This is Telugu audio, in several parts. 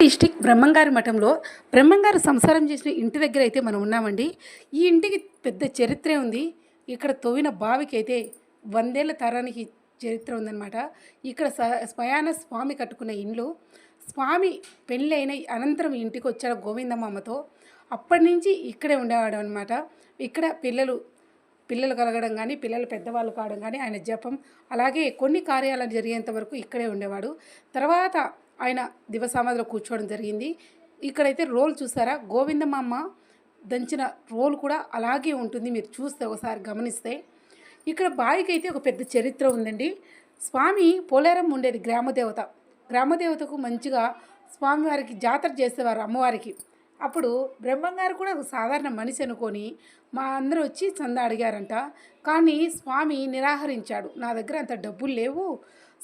డిస్టిక్ బ్రహ్మంగారి మఠంలో బ్రహ్మంగారు సంసారం చేసిన ఇంటి దగ్గర అయితే మనం ఉన్నామండి. ఈ ఇంటికి పెద్ద చరిత్రే ఉంది. ఇక్కడ తవ్విన బావికి అయితే 100 ఏళ్ల తరానికి చరిత్ర ఉందన్నమాట. ఇక్కడ స్వయాన స్వామి కట్టుకున్న ఇండ్లు. స్వామి పెళ్ళైన అనంతరం ఇంటికి వచ్చాడు గోవిందమ్మతో. అప్పటి నుంచి ఇక్కడే ఉండేవాడు అనమాట. ఇక్కడ పిల్లలు కలగడం కానీ, పిల్లలు పెద్దవాళ్ళు కావడం కానీ, ఆయన జపం, అలాగే కొన్ని కార్యాలు జరిగేంత వరకు ఇక్కడే ఉండేవాడు. తర్వాత ఆయన దివసమాధిలో కూర్చోవడం జరిగింది. ఇక్కడైతే రోల్ చూసారా, గోవిందమ్మ దంచిన రోల్ కూడా అలాగే ఉంటుంది. మీరు చూస్తే ఒకసారి గమనిస్తే ఇక్కడ బావికి అయితే ఒక పెద్ద చరిత్ర ఉందండి. స్వామి పోలేరం ఉండేది గ్రామదేవత. గ్రామదేవతకు మంచిగా స్వామివారికి జాతర చేసేవారు అమ్మవారికి. అప్పుడు బ్రహ్మంగారు కూడా ఒక సాధారణ మనిషి అనుకొని మా అందరూ వచ్చి చందా అడిగారంట. కానీ స్వామి నిరాకరించాడు. నా దగ్గర అంత డబ్బులు లేవు,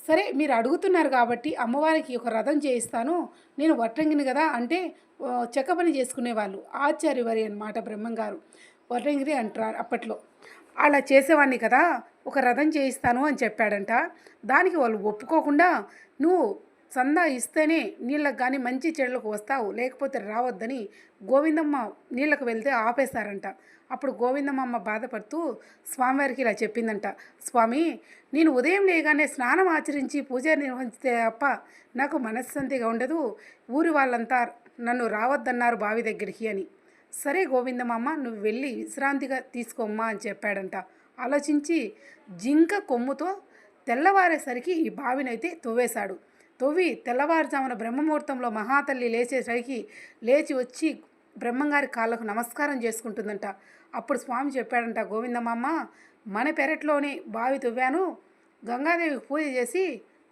సరే మీరు అడుగుతున్నారు కాబట్టి అమ్మవారికి ఒక రథం చేయిస్తాను, నేను వడ్రంగిని కదా అంటే చెక్క పని చేసుకునేవాళ్ళు ఆచార్యవారి అన్నమాట. బ్రహ్మంగారు వడ్రంగిరి అంటారు అప్పట్లో. అలా చేసేవాడిని కదా, ఒక రథం చేయిస్తాను అని చెప్పాడంట. దానికి వాళ్ళు ఒప్పుకోకుండా, నువ్వు చందా ఇస్తేనే నీళ్ళకు కానీ మంచి చెడులకు వస్తావు, లేకపోతే రావద్దని గోవిందమ్మ నీళ్ళకు వెళ్తే ఆపేశారంట. అప్పుడు గోవిందమ్మ బాధపడుతూ స్వామివారికి ఇలా చెప్పిందంట, స్వామి నేను ఉదయం లేగానే స్నానం ఆచరించి పూజ నిర్వహించితే అప్ప నాకు మనశ్శాంతిగా ఉండదు, ఊరి వాళ్ళంతా నన్ను రావద్దన్నారు బావి దగ్గరికి అని. సరే గోవిందమ్మ నువ్వు వెళ్ళి విశ్రాంతిగా తీసుకోమ్మా అని చెప్పాడంట. ఆలోచించి జింక కొమ్ముతో తెల్లవారేసరికి ఈ బావినైతే తవ్వేశాడు. తవ్వి తెల్లవారుజామున బ్రహ్మముహూర్తంలో మహాతల్లి లేచేసరికి లేచి వచ్చి బ్రహ్మంగారి కాళ్ళకు నమస్కారం చేసుకుంటుందంట. అప్పుడు స్వామి చెప్పాడంట, గోవిందమ్మ మన పెరట్లోనే బావి తవ్వాను, గంగాదేవికి పూజ చేసి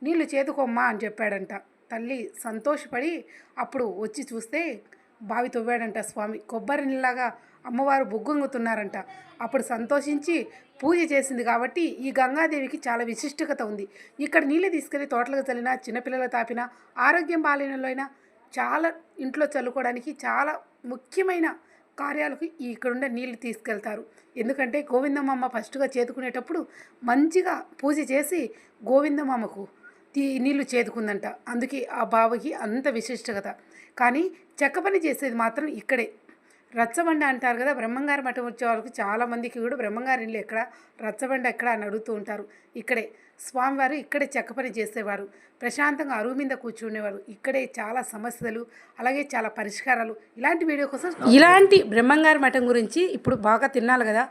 నీళ్లు చేతుకోమ్మా అని చెప్పాడంట. తల్లి సంతోషపడి అప్పుడు వచ్చి చూస్తే బావి తవ్వాడంట స్వామి. కొబ్బరి నీళ్ళగా అమ్మవారు బొగ్గొంగుతున్నారంట. అప్పుడు సంతోషించి పూజ చేసింది కాబట్టి ఈ గంగాదేవికి చాలా విశిష్టత ఉంది. ఇక్కడ నీళ్ళు తీసుకెళ్ళి తోటలకు చల్లినా, చిన్నపిల్లలు తాపినా, ఆరోగ్యం బాలేనలో అయినా చాలా ఇంట్లో చల్లుకోవడానికి చాలా ముఖ్యమైన కార్యాలకు ఇక్కడుండే నీళ్ళు తీసుకెళ్తారు. ఎందుకంటే గోవిందమ్మ ఫస్ట్గా చేతుకునేటప్పుడు మంచిగా పూజ చేసి గోవిందమ్మకు నీళ్లు చేదుకుందంట. అందుకే ఆ బావికి అంత విశిష్టత. కానీ చెక్క పని చేసేది మాత్రం ఇక్కడే. రచ్చబండ అంటారు కదా, బ్రహ్మంగారి మఠం వచ్చే వాళ్ళకి చాలామందికి కూడా బ్రహ్మంగారి ఇల్లు ఎక్కడ, రచ్చబండ ఎక్కడ అని అడుగుతూ ఉంటారు. ఇక్కడే స్వామివారు ఇక్కడే చెక్క పని చేసేవారు. ప్రశాంతంగా అరువు మీద కూర్చునేవారు. ఇక్కడే చాలా సమస్యలు, అలాగే చాలా పరిష్కారాలు. ఇలాంటి వీడియో కోసం ఇలాంటి బ్రహ్మంగారి మఠం గురించి ఇప్పుడు బాగా తిన్నాలి కదా,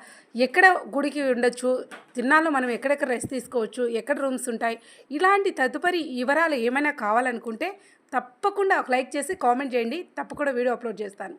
ఎక్కడ గుడికి ఉండొచ్చు, తిన్నాలో మనం ఎక్కడెక్కడ రెస్ట్ తీసుకోవచ్చు, ఎక్కడ రూమ్స్ ఉంటాయి, ఇలాంటి తదుపరి వివరాలు ఏమైనా కావాలనుకుంటే తప్పకుండా ఒక లైక్ చేసి కామెంట్ చేయండి. తప్పకుండా వీడియో అప్లోడ్ చేస్తాను.